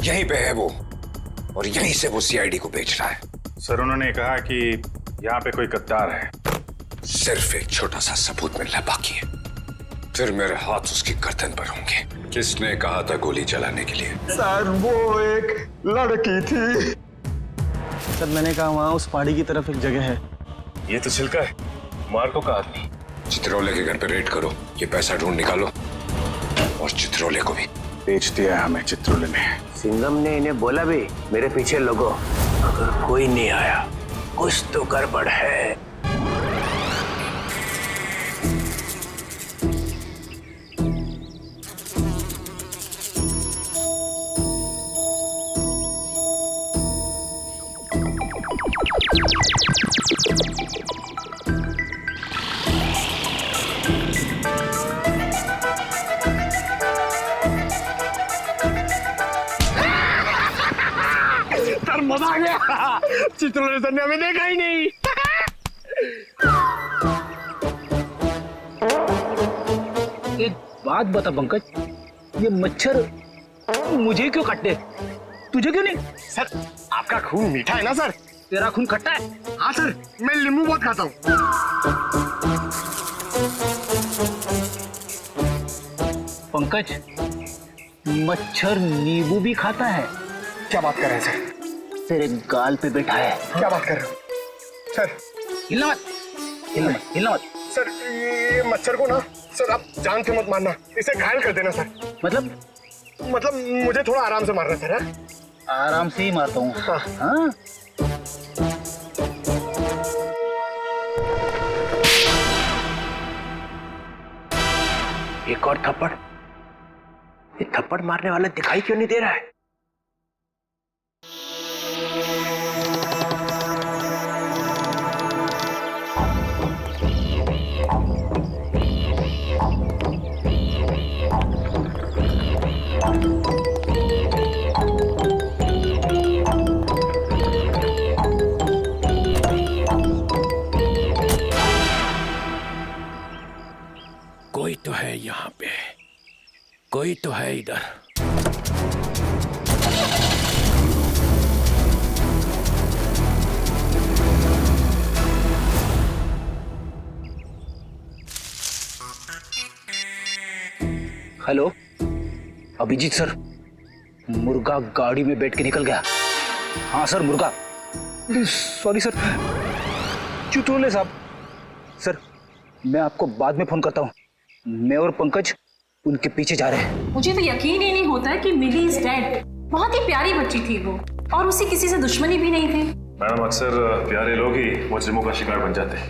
यहीं पे है वो, और यहीं से वो सीआईडी को बेच रहा है। सर उन्होंने कहा कि यहाँ पे कोई गद्दार है। सिर्फ एक छोटा सा सबूत मिलना बाकी है, फिर मेरे हाथ उसकी गर्दन पर होंगे। किसने कहा था गोली चलाने के लिए? सर वो एक लड़की थी। सर मैंने कहा वहाँ उस पहाड़ी की तरफ एक जगह है। ये तो छिलका है, मार्को का आदमी। चित्रोले के घर पे रेड करो, ये पैसा ढूंढ निकालो, और चित्रोले को भी। बेच दिया हमें चित्रोले ने। सिंघम ने इन्हें बोला भी, मेरे पीछे लोगो, अगर कोई नहीं आया कुछ तो गड़बड़ है। सर मजा आ गया। चित्रोले सर ने हमें देखा ही नहीं। एक बात बता पंकज, ये मच्छर मुझे क्यों काटते, तुझे क्यों नहीं? सर आपका खून मीठा है ना सर? तेरा खून खट्टा है। हाँ सर, मैं नींबू बहुत खाता हूँ। पंकज, मच्छर नींबू भी खाता है? क्या बात कर रहे हैं सर? तेरे गाल पे बैठा है। क्या बात कर रहे हो सर? हिलना मत, हिलना मत, हिलना मत। सर ये मच्छर को ना सर आप जान से मत मारना, इसे घायल कर देना सर। मतलब मुझे थोड़ा आराम से मारना सर। है? आराम से ही मारता हूँ। हाँ। हाँ? एक और थप्पड़। ये थप्पड़ मारने वाला दिखाई क्यों नहीं दे रहा है? कोई तो है यहाँ पे, कोई तो है इधर। हेलो अभिजीत सर, मुर्गा गाड़ी में बैठ के निकल गया। हाँ सर मुर्गा। Sorry sir. चित्रोले साहब। सर मैं आपको बाद में फोन करता हूँ। मैं और पंकज उनके पीछे जा रहे हैं। मुझे तो यकीन ही नहीं होता है कि मिली इज डेड। बहुत ही प्यारी बच्ची थी वो, और उसे किसी से दुश्मनी भी नहीं थी। मैडम अक्सर प्यारे लोग ही मुजरिमों का शिकार बन जाते हैं।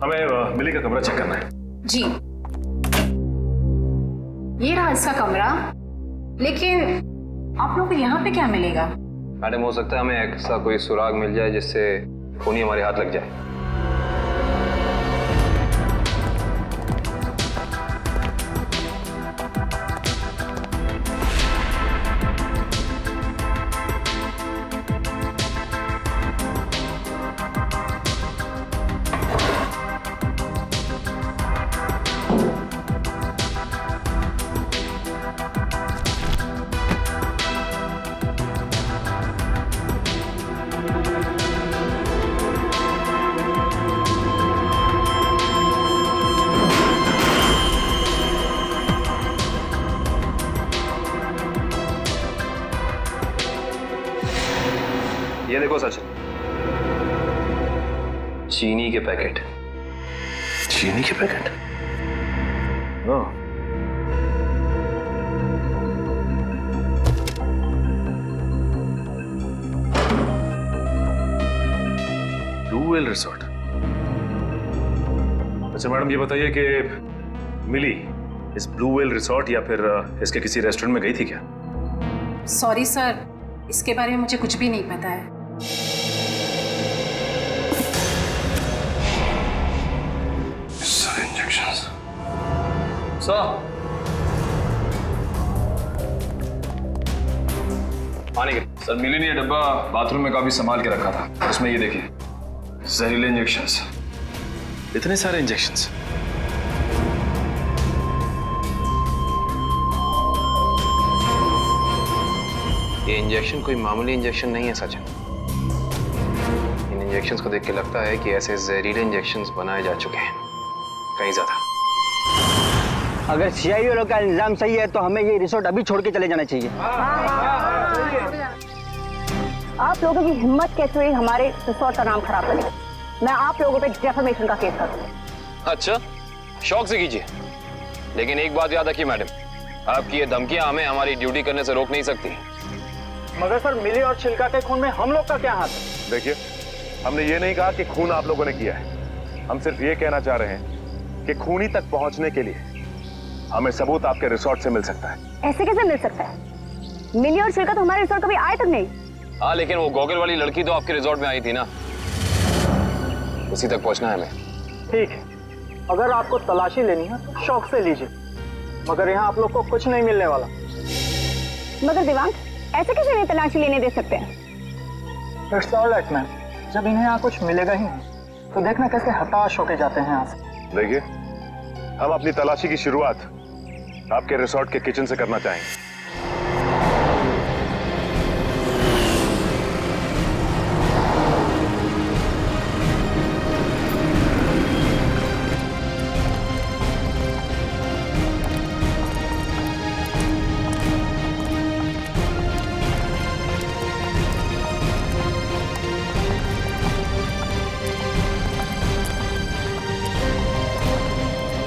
हमें मिली का कमरा चेक करना है। जी ये रहा इसका कमरा, लेकिन आप लोग को यहाँ पे क्या मिलेगा? मैडम हो सकता है हमें ऐसा कोई सुराग मिल जाए जिससे खूनी हमारे हाथ लग जाए। ये देखो सचिन, चीनी के पैकेट। चीनी के पैकेट? Blue whale resort. अच्छा मैडम ये बताइए कि मिली इस ब्लू व्हेल रिसोर्ट या फिर इसके किसी रेस्टोरेंट में गई थी क्या? सॉरी सर, इसके बारे में मुझे कुछ भी नहीं पता है। इंजेक्शंस। पानी के सर, मिली ने ये डब्बा बाथरूम में काफी संभाल के रखा था, और उसमें ये देखिए जहरीले इंजेक्शंस। इतने सारे इंजेक्शंस? ये इंजेक्शन कोई मामूली इंजेक्शन नहीं है सचिन। इन इंजेक्शंस को देख के लगता है कि ऐसे जहरीले इंजेक्शंस बनाए जा चुके हैं कहीं ज्यादा। अगर सीआईडी वालों का इल्जाम सही है तो हमें ये रिसोर्ट अभी छोड़ के चले जाना चाहिए। आप लोगों की हिम्मत कैसे हुई हमारे रिसोर्ट का नाम खराब करने? मैं आप लोगों पे डेफेमेशन का केस करूंगी। अच्छा, शौक से कीजिए, लेकिन एक बात याद रखिए मैडम, आपकी ये धमकियां हमें हमारी ड्यूटी करने से रोक नहीं सकती। मगर सर मिली और छिलका के खून में हम लोग का क्या हाथ है? देखिए, हमने ये नहीं कहा कि खून आप लोगों ने किया है। हम सिर्फ ये कहना चाह रहे हैं कि खूनी तक पहुंचने के लिए हमें सबूत आपके रिसोर्ट से मिल सकता है। ऐसे कैसे मिल सकता है? मिली और छिलका तो हमारे रिसोर्ट कभी आए तक नहीं। हाँ, लेकिन वो गॉगल वाली लड़की तो आपके रिसोर्ट में आई थी ना, उसी तक पहुंचना है हमें। ठीक है, अगर आपको तलाशी लेनी है तो शौक से लीजिए, मगर यहाँ आप लोग को कुछ नहीं मिलने वाला। मगर दिवांग, ऐसे कैसे नहीं तलाशी लेने दे सकते हैं? इट्स ऑल राइट मैम, जब इन्हें यहाँ कुछ मिलेगा ही नहीं तो देखना कैसे हताश होके जाते हैं यहाँ से। देखिए, हम अपनी तलाशी की शुरुआत आपके रिसोर्ट के किचन से करना चाहेंगे।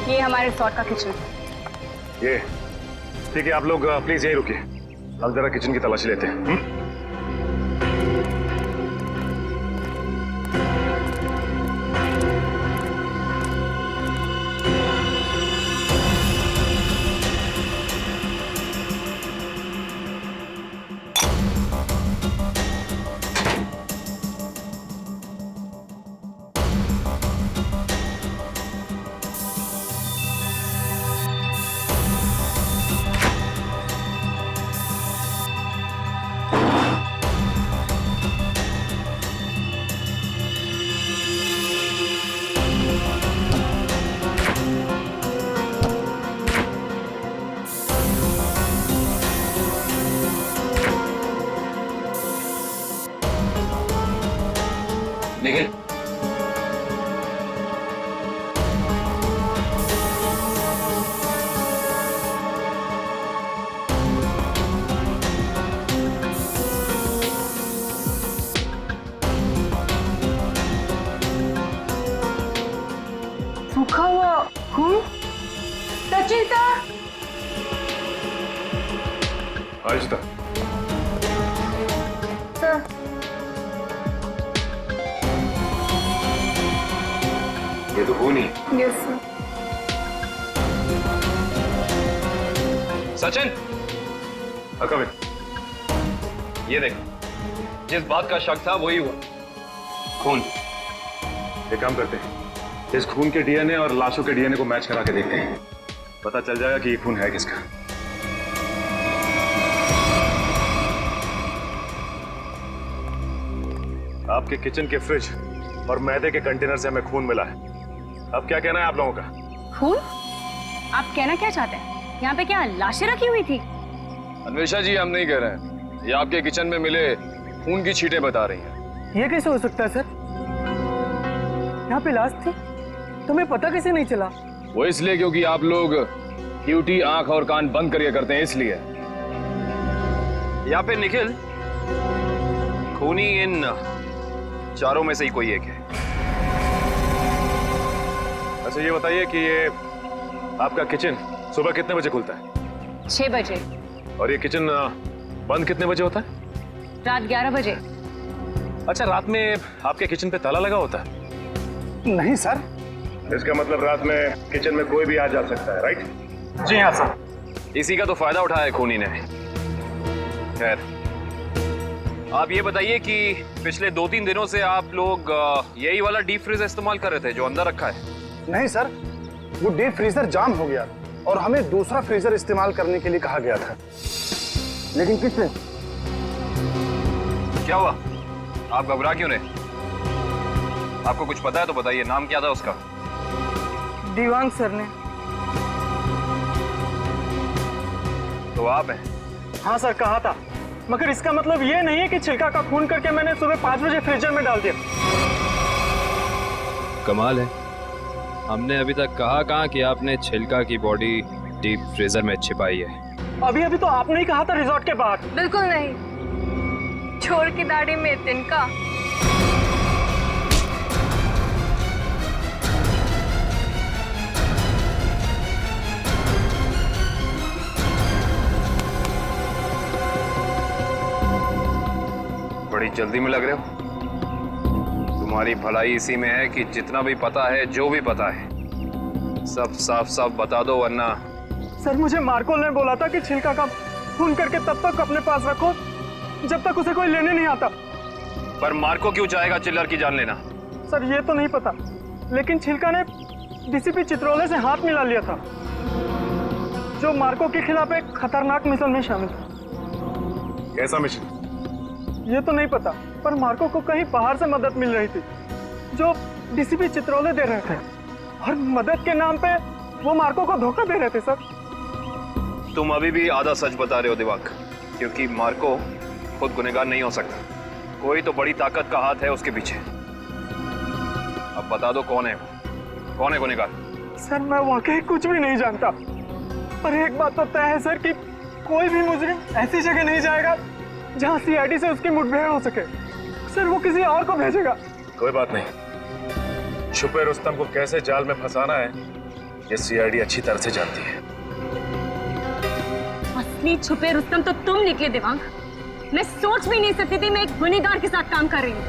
ये हमारे रिसोर्ट का किचन। ये ठीक है, आप लोग प्लीज यहीं रुकिए, हम जरा किचन की तलाशी लेते हैं। निखिल, सूखा हुआ खून। सचिन सर, आहिस्ता। सर ये तो खून ही। Yes sir. Sachin, come in. ये देख, जिस बात का शक था वही हुआ, खून। एक काम करते हैं, इस खून के डीएनए और लाशों के डीएनए को मैच करा के देखते हैं, पता चल जाएगा कि ये खून है किसका। आपके किचन के फ्रिज और मैदे के कंटेनर से हमें खून मिला है। अब क्या कहना है आप लोगों का? खून? आप कहना क्या चाहते हैं? यहाँ पे क्या लाशें रखी हुई थी? अन्वेषा जी, हम नहीं कह रहे हैं, ये आपके किचन में मिले खून की छींटें बता रही हैं। ये कैसे हो सकता है सर? यहाँ पे लाश थी, तुम्हें पता कैसे नहीं चला? वो इसलिए क्योंकि आप लोग ड्यूटी आंख और कान बंद करके करते हैं, इसलिए। या फिर निखिल, खूनी इन चारों में से ही कोई एक है। अच्छा, ये बताइए कि ये आपका किचन सुबह कितने बजे खुलता है? 6 बजे। और ये किचन बंद कितने बजे होता है? रात 11 बजे। अच्छा, रात में आपके किचन पे ताला लगा होता है? नहीं सर। इसका मतलब रात में किचन में कोई भी आ जा सकता है, राइट? जी हाँ सर। इसी का तो फायदा उठाया है खूनी ने। खैर, आप ये बताइए कि पिछले 2-3 दिनों से आप लोग यही वाला डीप फ्रीजर इस्तेमाल कर रहे थे जो अंदर रखा है? नहीं सर, वो डीप फ्रीजर जाम हो गया और हमें दूसरा फ्रीजर इस्तेमाल करने के लिए कहा गया था। लेकिन किसने? क्या हुआ? आप घबरा क्यों रहे? आपको कुछ पता है तो बताइए, नाम क्या था उसका? दिवांग सर ने। तो आप हैं? हाँ सर, कहा था। मगर इसका मतलब ये नहीं है कि छिलका का खून करके मैंने सुबह 5 बजे फ्रीजर में डाल दिया। कमाल है, हमने अभी तक कहा कि आपने छिलका की बॉडी डीप फ्रीजर में छिपाई है। अभी तो आपने ही कहा था रिजॉर्ट के बाहर। बिल्कुल नहीं, छोड़ की दाढ़ी में तिनका। बड़ी जल्दी में लग रहे हो। तुम्हारी भलाई इसी में है कि जितना भी पता है, जो भी पता है, सब साफ साफ बता दो, वरना। सर, मुझे मार्कोल ने बोला था कि छिलका का खून करके तब तक अपने पास रखो जब तक उसे कोई लेने नहीं आता। पर मार्को क्यों चाहेगा चिल्लर की जान लेना? सर, ये तो नहीं पता, लेकिन छिलका ने डीसीपी चित्रोले से हाथ मिला लिया था, जो मार्को के खिलाफ एक खतरनाक मिशन में शामिल था। कैसा मिशन? ये तो नहीं पता, पर मार्को को कहीं बाहर से मदद मिल रही थी जो डीसीपी चित्रोले दे रहे थे, और मदद के नाम पे वो मार्को को धोखा दे रहे थे। सर, तुम अभी भी आधा सच बता रहे हो दिवाक, क्योंकि मार्को खुद गुनहगार नहीं हो सकता। कोई तो बड़ी ताकत का हाथ है उसके पीछे। अब बता दो कौन है वो? कौन है गुनहगार? सर, मैं वाकई कुछ भी नहीं जानता, पर एक बात तो तय है सर कि कोई भी मुजरिम ऐसी जगह नहीं जाएगा जहां सीआईडी से उसकी मुठभेड़ हो सके। सर, वो किसी और को भेजेगा। कोई बात नहीं, छुपे रुस्तम को कैसे जाल में फंसाना है ये सीआईडी अच्छी तरह से जानती है। असली छुपे रुस्तम तो तुम निकले दिवांग। मैं सोच भी नहीं सकती थी मैं एक गुनहगार के साथ काम कर रही हूँ।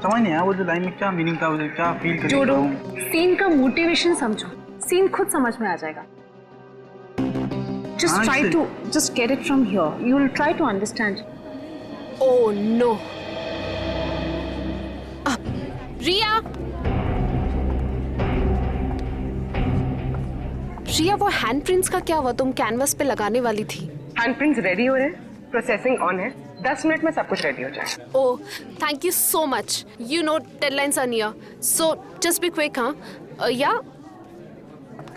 समझ नहीं आया वो जो लाइन में क्या मीनिंग था, वो क्या फील कर जोड़ो, सीन का मोटिवेशन समझो, सीन खुद समझ में आ जाएगा। Just try to just get it from here. You will try to understand. Oh no. रिया, रिया, वो हैंडप्रिंट्स का क्या हुआ? तुम कैनवस पे लगाने वाली थी। हैंडप्रिंट्स रेडी हो रहे हैं, प्रोसेसिंग ऑन है, 10 मिनट में सब कुछ रेडी हो जाएगा। Oh, thank you so much. You know deadlines are near, so just be quick. हाँ yeah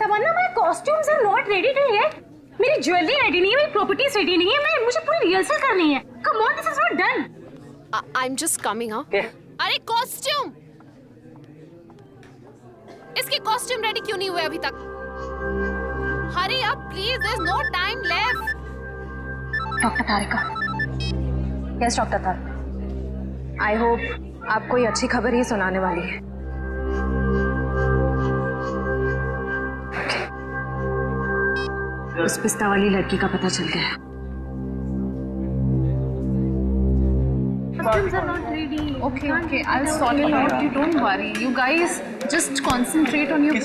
Tamanna, my costumes are not ready to yet. मेरी ज्वेलरी रेडी नहीं है, मेरी प्रॉपर्टीज रेडी नहीं है, मुझे पूरी रिहर्सल करनी है। Come on, this is not done. I am just coming. हाँ, अरे कॉस्ट्यूम, इसके कॉस्ट्यूम रेडी क्यों नहीं हुए अभी तक? Hurry up please, there is no time left. Doctor Tarika. Yes doctor Tarika, I hope आप कोई अच्छी खबर ही सुनाने वाली है। उस पिस्ता वाली लड़की का पता चल गया। Costumes are not ready. Okay, I'll sort it out. You don't worry. You guys just concentrate on your.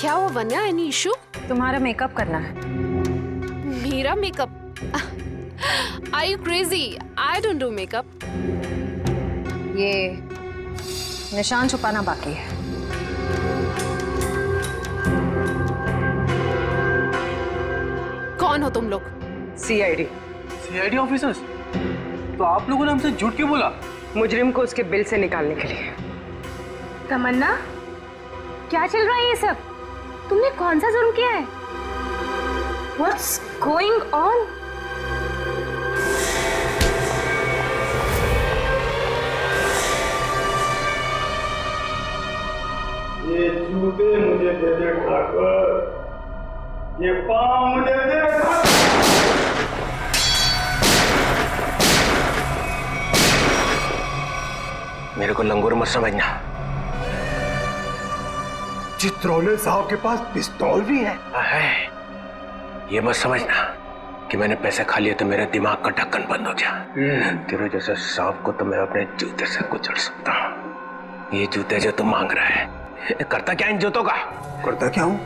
क्या हुआ वन्या? Any issue? तुम्हारा मेकअप करना है। मेरा makeup? Are you crazy? I don't do makeup. ये निशान छुपाना बाकी है। कौन हो तुम लोग? सीआईडी। CID officers? तो आप लोगों ने हमसे झूठ क्यों बोला? मुजरिम को उसके बिल से निकालने के लिए। तमन्ना, क्या चल रहा है ये सब? तुमने कौन सा जुर्म किया है? What's going on? ये जूते मुझे दे दे ठाकुर, ये पाँव मुझे दे दे। मेरे को लंगूर मत समझना। चित्रोले साहब के पास पिस्तौल भी है। ये मत समझना कि मैंने पैसे खा लिए तो मेरे दिमाग का ढक्कन बंद हो गया। तेरे जैसे सांप को तो मैं अपने जूते से कुचल सकता हूँ। ये जूते जो तुम मांग रहा है, करता क्या इन जूतों का? करता क्या हूँ?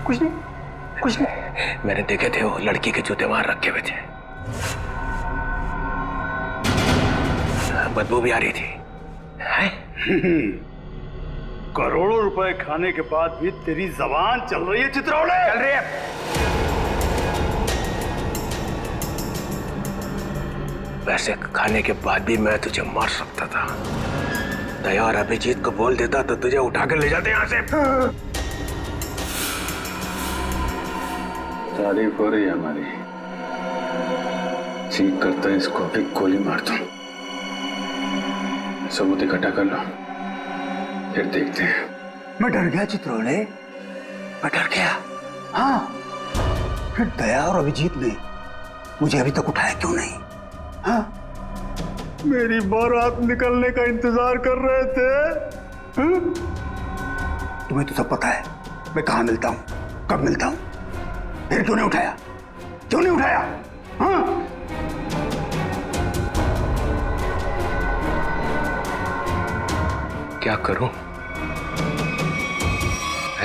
कुछ नहीं, कुछ नहीं। मैंने देखे थे वो लड़की के जूते वहां रखे हुए थे। बदबू भी आ रही थी। है? करोड़ों रुपए खाने के बाद भी तेरी जबान चल रही है चित्रौले? चल रही है। वैसे खाने के बाद भी मैं तुझे मार सकता था। दया और अभिजीत को बोल देता तो तुझे उठा कर ले जाते यहां से। तारीफ हो रही है हमारी। चीख करता है इसको अभी गोली मार दूं। सबूत इकट्ठा कर लो, फिर देखते हैं। मैं डर गया चित्रौले, मैं डर गया। हाँ, फिर दया और अभिजीत ने मुझे अभी तक उठाया क्यों नहीं? हाँ, मेरी बारात निकलने का इंतजार कर रहे थे। हाँ? तुम्हें तो सब पता है मैं कहाँ मिलता हूँ, कब मिलता हूँ। फिर क्यों नहीं उठाया? क्यों नहीं उठाया? हाँ? क्या करूं?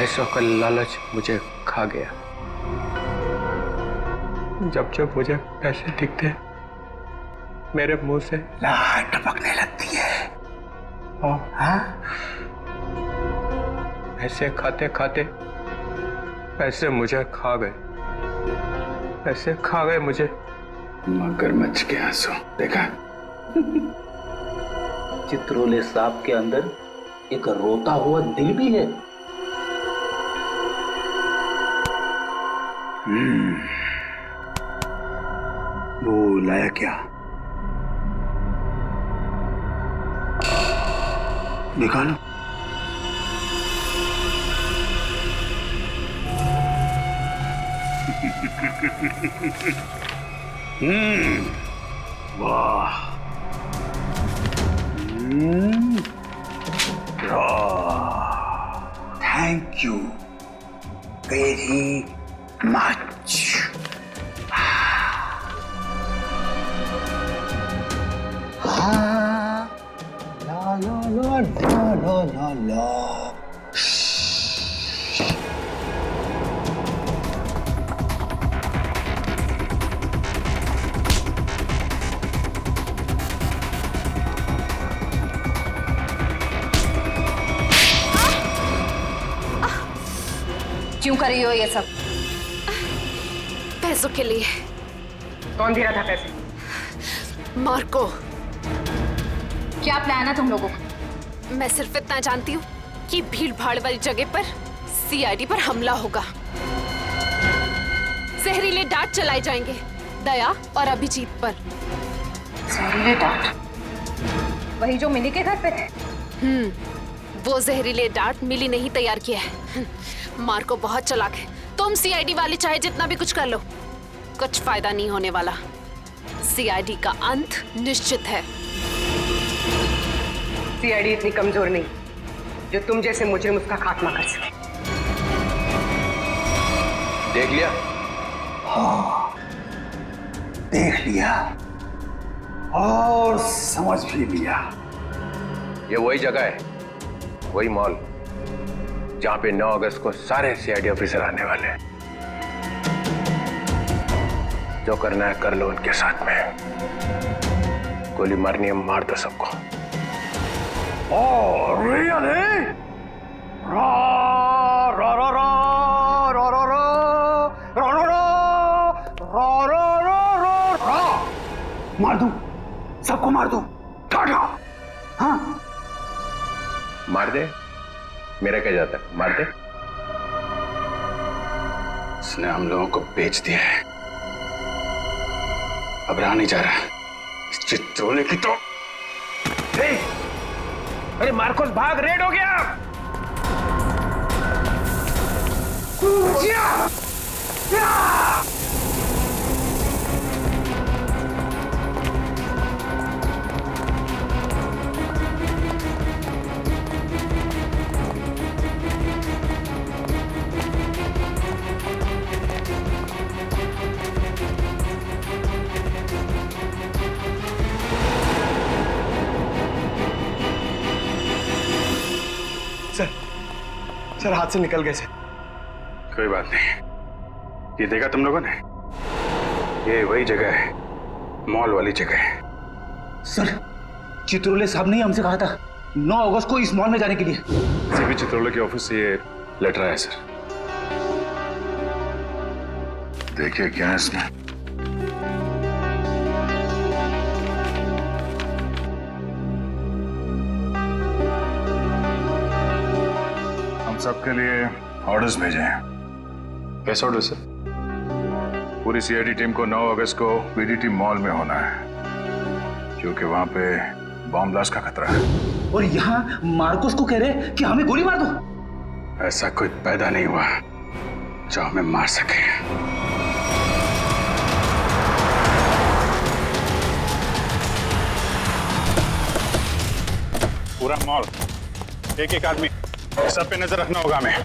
ऐसा का लालच मुझे खा गया। जब जब मुझे पैसे दिखते मेरे मुंह से लाट टपकने लगती है। हाँ? पैसे खाते खाते पैसे मुझे खा गए। पैसे खा गए मुझे। मगरमच्छ के आंसू देखा? चित्रोले सांप के अंदर एक रोता हुआ दिल भी है। वो लाया क्या? निकालो। वाह, थैंक यू वेरी मच। हाँ, ला ला ला ला ला ला ला। क्यों कर रही हो ये सब? पैसों के लिए। कौन दे रहा था पैसे? मार्को। क्या प्लान है तुम लोगों का? मैं सिर्फ इतना जानती हूँ कि भीड़ भाड़ वाली जगह पर सीआईडी पर हमला होगा। जहरीले डांट चलाए जाएंगे दया और अभिजीत पर। जहरीले डांट? वही जो मिली के घर पे थे? वो जहरीले डांट मिली नहीं तैयार किया है। मार्को बहुत चालाक है। तुम सीआईडी वाले चाहे जितना भी कुछ कर लो, कुछ फायदा नहीं होने वाला। सीआईडी का अंत निश्चित है। सीआईडी इतनी कमजोर नहीं जो तुम जैसे मुजरिम उसका खात्मा कर सके। देख लिया? हाँ, देख लिया और समझ भी लिया। ये वही जगह है, वही मॉल जहां पे 9 अगस्त को सारे सीआईडी ऑफिसर आने वाले हैं। जो करना है कर लो उनके साथ में। गोली मारनी है मार दो सबको। Oh, really? Ra ra ra ra ra ra ra ra ra ra ra ra ra ra। मार दूं, सबको मार दूं। टाटा। हाँ, मार दे, मेरा क्या जाता है, मार दे। इसने हम लोगों को बेच दिया है, अब रहा नहीं जा रहा। इस चित्रोले की तो अरे मार्कोस भाग, रेड हो गया। सर हाथ से निकल गए सर। कोई बात नहीं, ये देखा तुम लोगों ने? ये वही जगह है, मॉल वाली जगह है। सर चित्रोले साहब ने हमसे कहा था 9 अगस्त को इस मॉल में जाने के लिए। सीपी चित्रोले के ऑफिस से ये लेटर आया सर। देखिए क्या है इसमें। हम सबके लिए ऑर्डर्स भेजे हैं। कैसे ऑर्डर सर? पूरी सीआईडी टीम को 9 अगस्त को बीडीटी मॉल में होना है, क्योंकि वहां पे बॉम्ब ब्लास्ट का खतरा है। और यहाँ मार्कोस को कह रहे कि हमें गोली मार दो। ऐसा कोई पैदा नहीं हुआ जो हमें मार सके। पूरा मॉल, एक एक आदमी, सब पे नजर रखना होगा हमें।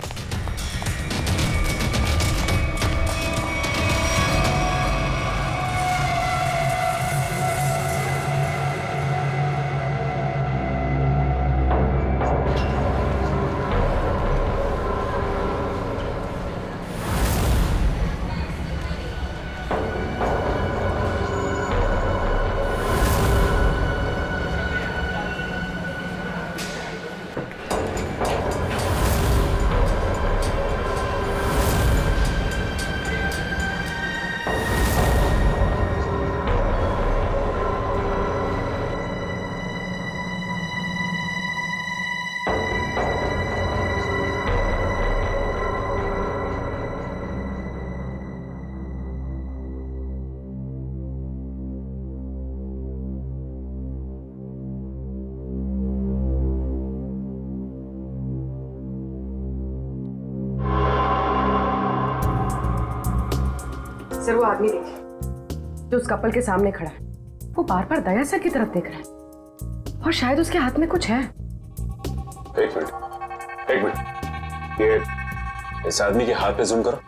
सर वो आदमी देखिए जो उस कपल के सामने खड़ा है, वो बार बार दया सर की तरफ देख रहा है और शायद उसके हाथ में कुछ है। एक मिनट, ये इस आदमी के हाथ पे जूम करो।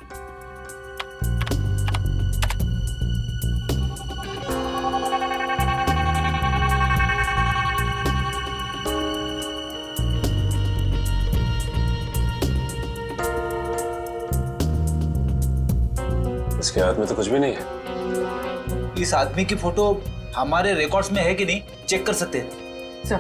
इसके हाथ में तो कुछ भी नहीं है। इस आदमी की फोटो हमारे रिकॉर्ड्स में है कि नहीं, चेक कर सकते हैं सर।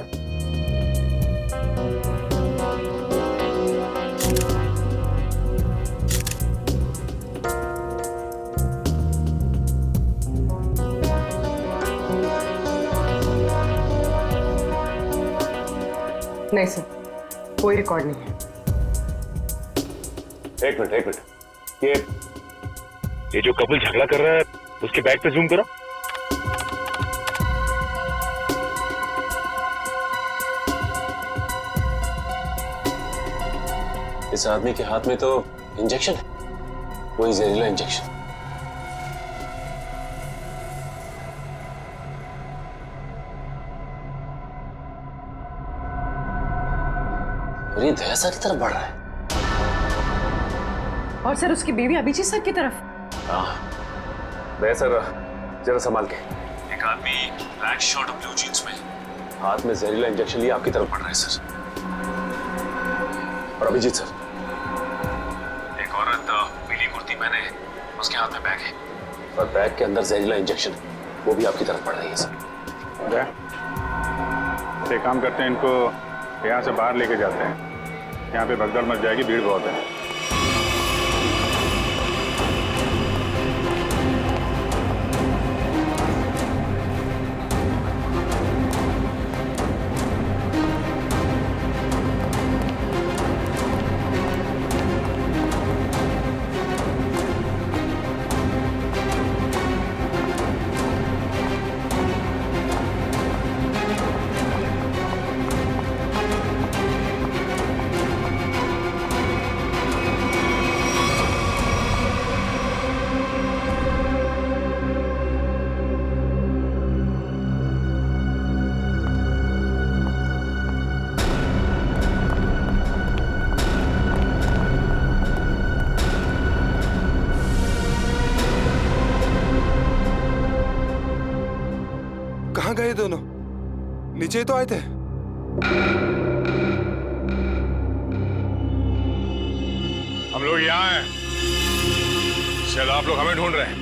नहीं सर, कोई रिकॉर्ड नहीं है। एक मिनट, ये जो कपल झगड़ा कर रहा है उसके बैग पे जूम करो। इस आदमी के हाथ में तो इंजेक्शन है, वही जहरीला इंजेक्शन। और ये दया सर की तरफ बढ़ रहा है। और सर उसकी बीवी अभिजीत सर की तरफ। दया सर जरा संभाल के। एक आदमी ब्लैक शर्ट और ब्लू जींस में हाथ में जहरीला इंजेक्शन लिए आपकी तरफ बढ़ रहा है सर। और अभिजीत सर, एक औरत पीली कुर्ती पहने, उसके हाथ में बैग है और बैग के अंदर जहरीला इंजेक्शन है, वो भी आपकी तरफ बढ़ रही है सर। एक काम करते हैं, इनको यहाँ से बाहर लेके जाते हैं। यहाँ पे भगदड़ मच जाएगी, भीड़ बहुत है। कहाँ गए दोनों? नीचे तो आए थे। हम लोग यहाँ हैं, शायद आप लोग हमें ढूंढ रहे हैं।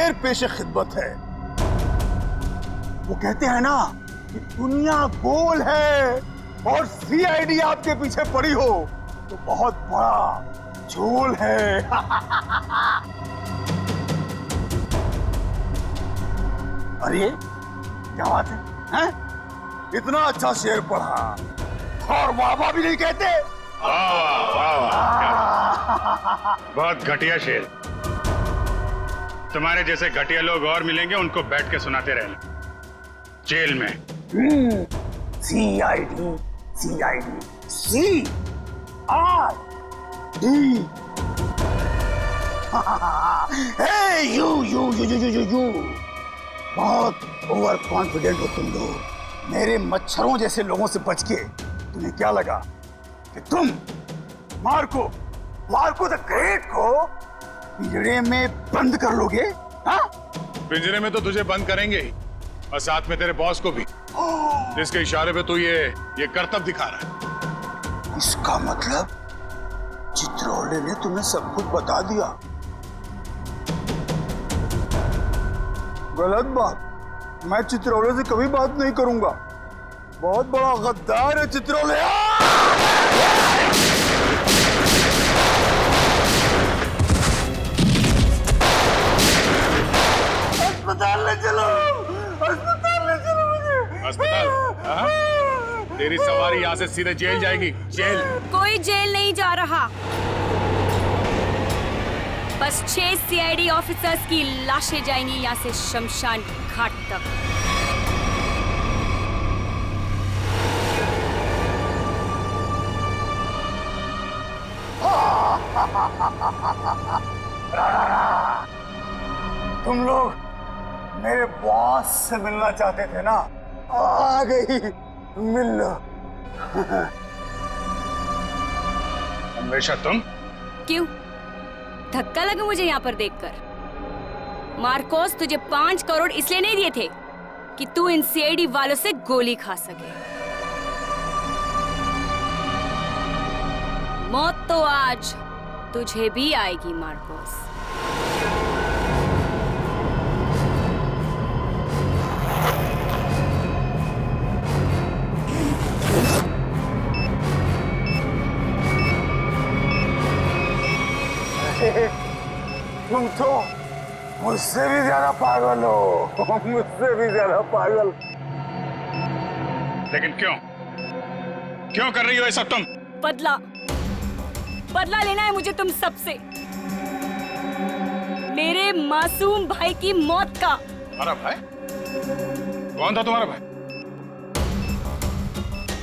शेर पेशे खिदमत है। वो कहते हैं ना कि दुनिया गोल है और सीआईडी आपके पीछे पड़ी हो तो बहुत बड़ा झोल है। अरे क्या बात है? इतना अच्छा शेर पढ़ा और वाह भी नहीं कहते। बहुत घटिया शेर। तुम्हारे जैसे घटिया लोग और मिलेंगे, उनको बैठ के सुनाते रहना जेल में। CID CID C R D. You you you you you you बहुत ओवर कॉन्फिडेंट हो तुम लोग। मेरे मच्छरों जैसे लोगों से बच के तुम्हें क्या लगा कि तुम मार्को द ग्रेट को पिंजरे में बंद कर लोगे? हाँ? पिंजरे में तो तुझे बंद करेंगे ही, और साथ में तेरे बॉस को भी, जिसके इशारे पे तू ये करतब दिखा रहा है। इसका मतलब चित्रोले ने तुम्हें सब कुछ बता दिया। गलत बात। मैं चित्रोले से कभी बात नहीं करूंगा। बहुत बड़ा गद्दार है चित्रोले। अस्पताल ले चलो, अस्पताल ले चलो मुझे। अस्पताल? हाँ? तेरी सवारी यहाँ से सीधे जेल जाएगी। जेल? कोई जेल नहीं जा रहा, बस 6 सीआईडी ऑफिसर्स की लाशें जाएंगी यहाँ से शमशान घाट तक। तुम लोग मेरे बॉस से मिलना चाहते थे ना? आ गई, मिल लो। हमेशा तुम? क्यों धक्का लगा मुझे यहाँ पर देखकर? मार्कोस तुझे 5 करोड़ इसलिए नहीं दिए थे कि तू इन सीआईडी वालों से गोली खा सके। मौत तो आज तुझे भी आएगी मार्कोस। तुम तो मुझसे भी ज्यादा पागल हो, मुझसे भी ज्यादा पागल। लेकिन क्यों कर रही हो ये सब तुम? बदला लेना है मुझे तुम सबसे, मेरे मासूम भाई की मौत का। हमारा भाई? कौन था तुम्हारा भाई?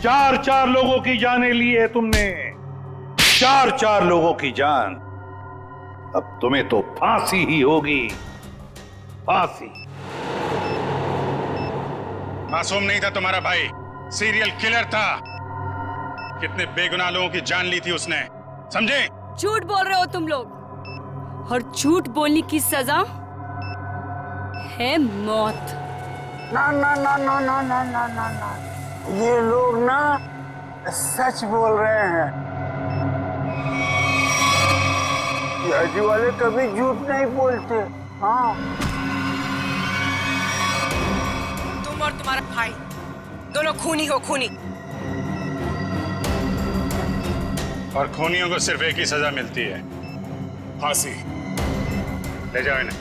4 लोगों की जानें ली है तुमने, 4 लोगों की जान। अब तुम्हें तो फांसी ही होगी, फांसी। मासूम नहीं था तुम्हारा भाई, सीरियल किलर था। कितने बेगुनाह लोगों की जान ली थी उसने, समझे? झूठ बोल रहे हो तुम लोग, और झूठ बोलने की सजा है मौत। ना ना ना ना ना ना ना ना ना, ये लोग ना सच बोल रहे हैं। सीआईडी वाले कभी झूठ नहीं बोलते। हाँ, तुम और तुम्हारा भाई दोनों खूनी हो, खूनी। और खूनियों को सिर्फ एक ही सजा मिलती है, फांसी। ले जाओ इन्हें।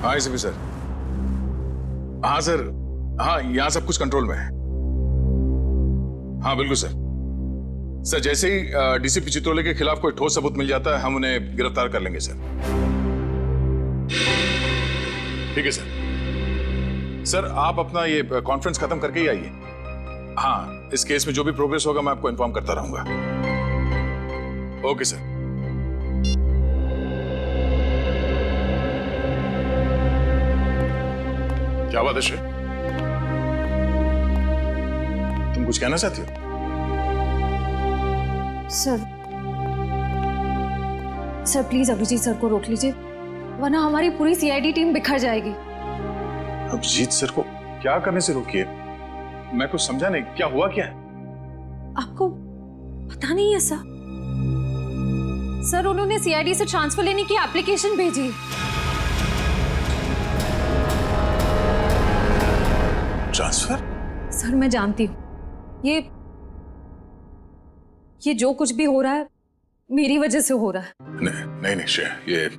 हाँ एसपी सर। हाँ सर, हाँ यहाँ सब कुछ कंट्रोल में है। हाँ बिल्कुल सर। सर जैसे ही डीसीपी चित्रोले के खिलाफ कोई ठोस सबूत मिल जाता है, हम उन्हें गिरफ्तार कर लेंगे सर। ठीक है सर। सर आप अपना ये कॉन्फ्रेंस खत्म करके ही आइए। हाँ, इस केस में जो भी प्रोग्रेस होगा मैं आपको इन्फॉर्म करता रहूंगा। Okay sir. क्या बात है श्री? तुम कुछ कहना चाहती हो? सर प्लीज अभिजीत सर को रोक लीजिए, वरना हमारी पूरी सीआईडी टीम बिखर जाएगी। अभिजीत सर को क्या करने से रोकिए? मैं कुछ समझा नहीं, क्या हुआ क्या है? आपको पता नहीं है सर? सर उन्होंने सीआईडी से ट्रांसफर लेने की एप्लीकेशन भेजी। ट्रांसफर? सर मैं जानती हूँ ये जो कुछ भी हो रहा है मेरी वजह से हो रहा है। नहीं नहीं श्रेया, ये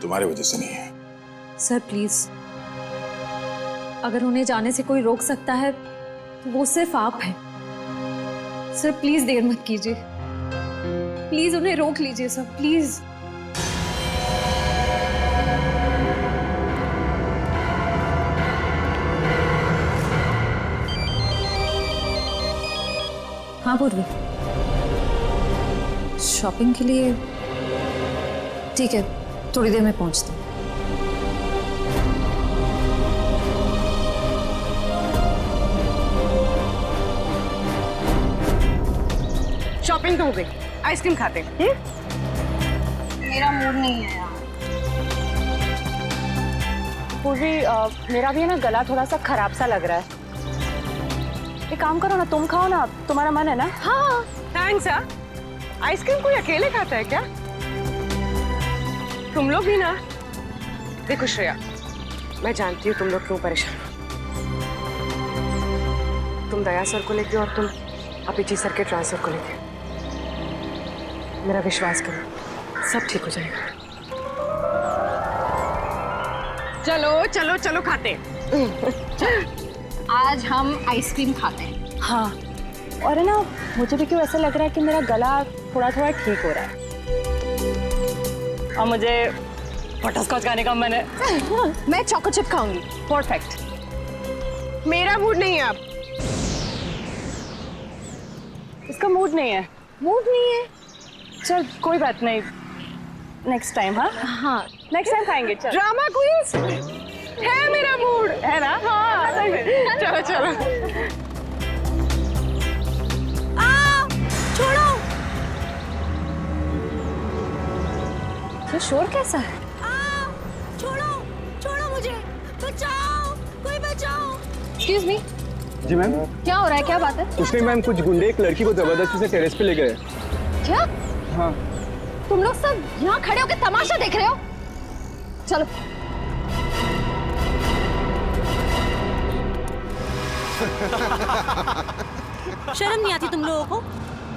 तुम्हारी वजह से नहीं है। सर प्लीज, अगर उन्हें जाने से कोई रोक सकता है तो वो सिर्फ आप हैं। सर प्लीज देर मत कीजिए, प्लीज उन्हें रोक लीजिए सर, प्लीज। हाँ पूर्वी, शॉपिंग के लिए? ठीक है, थोड़ी देर में पहुंचती हूँ। शॉपिंग तो हो गई, आइसक्रीम खाते हैं। मेरा मूड नहीं है यार। पूर्वी, मेरा भी है ना गला थोड़ा सा खराब सा लग रहा है। एक काम करो ना, तुम खाओ ना, तुम्हारा मन है ना? हाँ थैंक्स। आइसक्रीम कोई अकेले खाता है क्या? तुम लोग भी ना। देखो श्रेया, मैं जानती हूँ तुम लोग क्यों परेशान हो। तुम दया सर को लेके और तुम अभिजीत सर के ट्रांसफर को लेके। मेरा विश्वास करो, सब ठीक हो जाएगा। चलो चलो चलो खाते हैं। आज हम आइसक्रीम खाते हैं। हाँ, और है ना, मुझे भी क्यों ऐसा लग रहा है कि मेरा गला थोड़ा थोड़ा ठीक हो रहा है। और मुझे बटरस्कॉच खाने का मन है। मैं चॉको चिप खाऊंगी। परफेक्ट। मेरा मूड नहीं है अब। इसका मूड नहीं है। मूड नहीं है? चल कोई बात नहीं, नेक्स्ट टाइम। हाँ हाँ, नेक्स्ट टाइम खाएंगे। चल। ड्रामा क्वींस है मेरा मूड, है ना? हाँ चलो चलो। छोड़ो। ये शोर कैसा है? छोड़ो छोड़ो मुझे, बचाओ, कोई बचाओ। Excuse me. जी मैम। क्या हो रहा है, क्या बात है? कुछ नहीं मैम, कुछ गुंडे एक लड़की को जबरदस्ती से टेरेस पे ले गए। क्या? हाँ। तुम लोग सब यहाँ खड़े होकर तमाशा देख रहे हो? चलो। शर्म नहीं आती तुम लोगों को?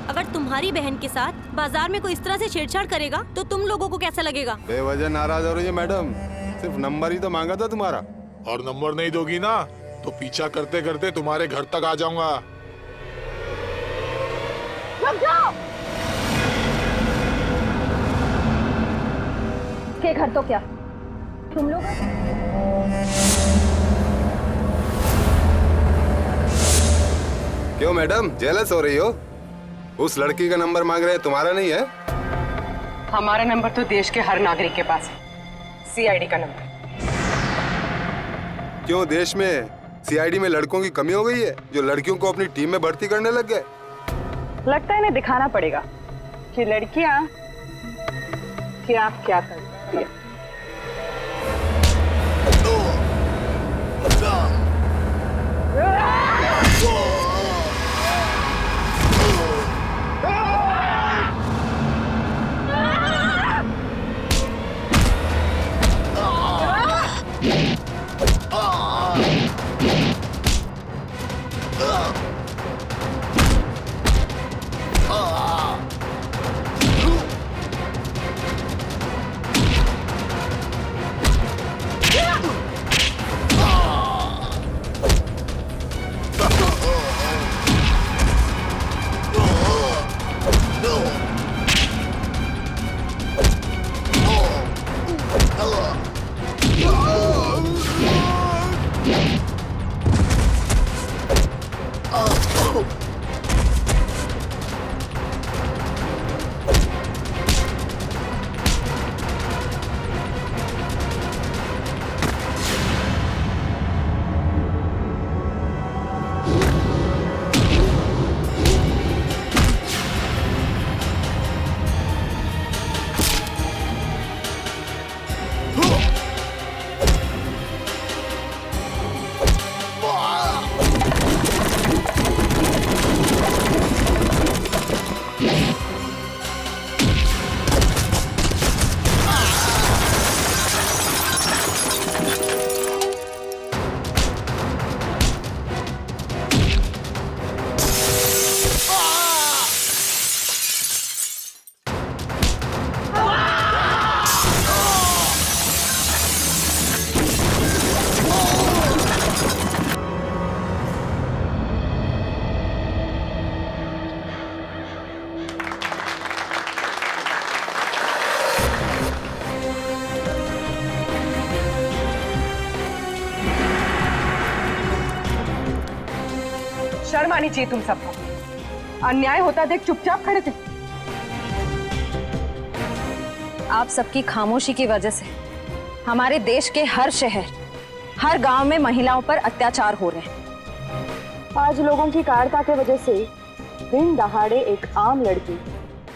अगर तुम्हारी बहन के साथ बाजार में कोई इस तरह से छेड़छाड़ करेगा तो तुम लोगों को कैसा लगेगा? बेवजह नाराज हो रही है मैडम, सिर्फ नंबर ही तो मांगा था तुम्हारा। और नंबर नहीं दोगी ना तो पीछा करते करते तुम्हारे घर तक आ जाऊंगा। रुक जाओ। के घर तो क्या तुम लोग? क्यों मैडम, जेलस हो रही हो? उस लड़की का नंबर मांग रहे हैं, तुम्हारा नहीं है? हमारा नंबर तो देश के हर नागरिक के पास है, सीआईडी का नंबर। क्यों, देश में सीआईडी में लड़कों की कमी हो गई है जो लड़कियों को अपनी टीम में भर्ती करने लग गए? लगता है इन्हें दिखाना पड़ेगा कि लड़कियां क्या क्या करती है। आनी चाहिए तुम सबको। अन्याय होता देख चुपचाप खड़े थे। आप सबकी खामोशी की वजह से हमारे देश के हर शहर, हर गांव में महिलाओं पर अत्याचार हो रहे हैं। आज लोगों की कायरता की वजह से दिन दहाड़े एक आम लड़की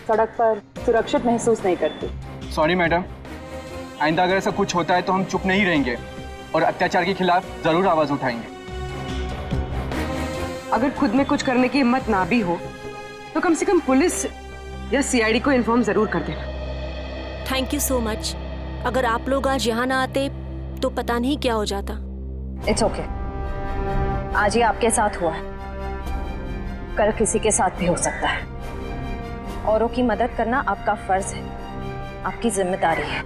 सड़क पर सुरक्षित महसूस नहीं करती। सॉरी मैडम, आइंदा अगर ऐसा कुछ होता है तो हम चुप नहीं रहेंगे और अत्याचार के खिलाफ जरूर आवाज उठाएंगे। अगर खुद में कुछ करने की हिम्मत ना भी हो तो कम से कम पुलिस या सीआईडी को इन्फॉर्म जरूर कर देना। Thank you so much. अगर आप लोग आज यहाँ ना आते तो पता नहीं क्या हो जाता। It's okay. आज ये आपके साथ हुआ है, कल किसी के साथ भी हो सकता है। औरों की मदद करना आपका फर्ज है, आपकी जिम्मेदारी है।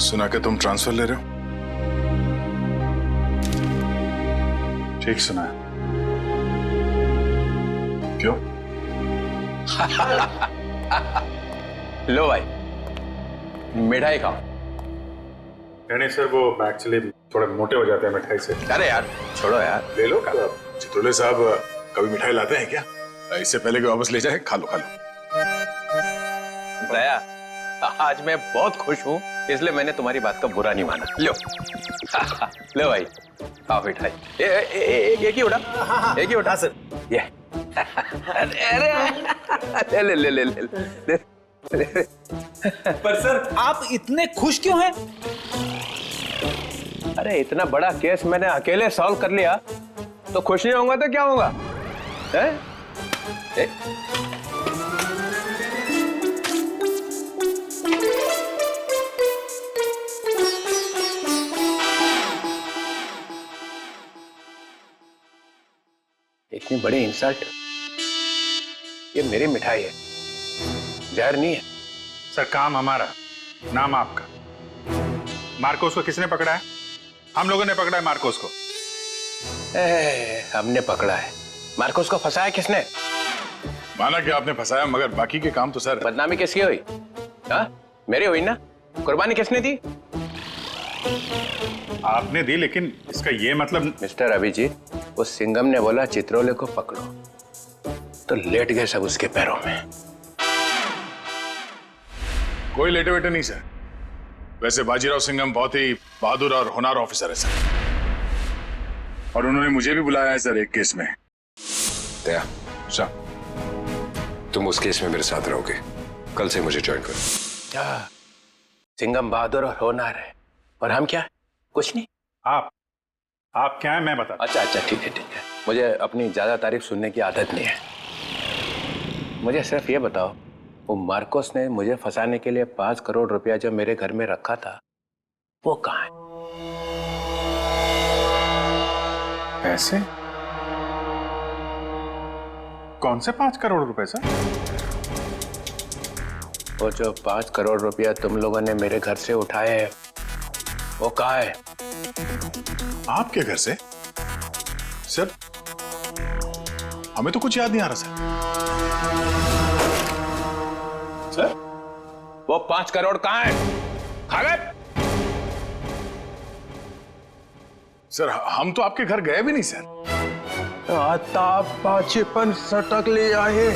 सुना कि तुम ट्रांसफर ले रहे हो? ठीक सुना है। क्यों? लो भाई, मिठाई खाओ। नहीं सर, वो एक्चुअली थोड़े मोटे हो जाते हैं मिठाई से। अरे यार छोड़ो यार, ले लो। चित्रोले साहब कभी मिठाई लाते हैं क्या? इससे पहले कि वापस ले जाए, खा लो खा लो। दया, आज मैं बहुत खुश हूँ, इसलिए मैंने तुम्हारी बात का बुरा नहीं माना। लो लो भाई, खाओ मिठाई। एक ही उठा, एक ही उठा सर। ये अरे ले ले ले ले ले। पर सर आप इतने खुश क्यों हैं? अरे इतना बड़ा केस मैंने अकेले सॉल्व कर लिया, तो खुश नहीं होऊंगा तो क्या होगा? इतनी बड़ी इंसल्ट। ये मेरी मिठाई है, जहर नहीं है। सर काम हमारा, नाम आपका। मार्कोस को किसने पकड़ा है? हम लोगों ने पकड़ा है मार्कोस को। हमने पकड़ा है। मार्कोस को फंसाया किसने? माना कि आपने फंसाया, मगर बाकी के काम तो सर। बदनामी किसकी हुई? हाँ मेरी हुई ना। कुर्बानी किसने दी? आपने दी, लेकिन इसका ये मतलब। मिस्टर अभिजीत, वो सिंघम ने बोला चित्रोले को पकड़ो, तो लेट गए सब उसके पैरों में। कोई लेटे वेटे नहीं सर। वैसे बाजीराव सिंघम बहुत ही बहादुर और होनहार ऑफिसर है सर, और उन्होंने मुझे भी बुलाया है सर एक केस में। दया, तुम उस केस में मेरे साथ रहोगे। कल से मुझे ज्वाइन करो। क्या सिंघम बहादुर और होनहार है, और हम क्या? कुछ नहीं। आप क्या है मैं बता। अच्छा अच्छा, ठीक है ठीक है। मुझे अपनी ज्यादा तारीफ सुनने की आदत नहीं है। मुझे सिर्फ ये बताओ, वो मार्कोस ने मुझे फंसाने के लिए 5 करोड़ रुपया जो मेरे घर में रखा था, वो कहाँ है? पैसे? कौन से 5 करोड़ रुपए सर? वो जो 5 करोड़ रुपया तुम लोगों ने मेरे घर से उठाए हैं, वो कहाँ है? आपके घर से? सर हमें तो कुछ याद नहीं आ रहा सर। वो 5 करोड़ कहाँ है? खा गए? सर हम तो आपके घर गए भी नहीं सर। आता बचपन सटक ले आए।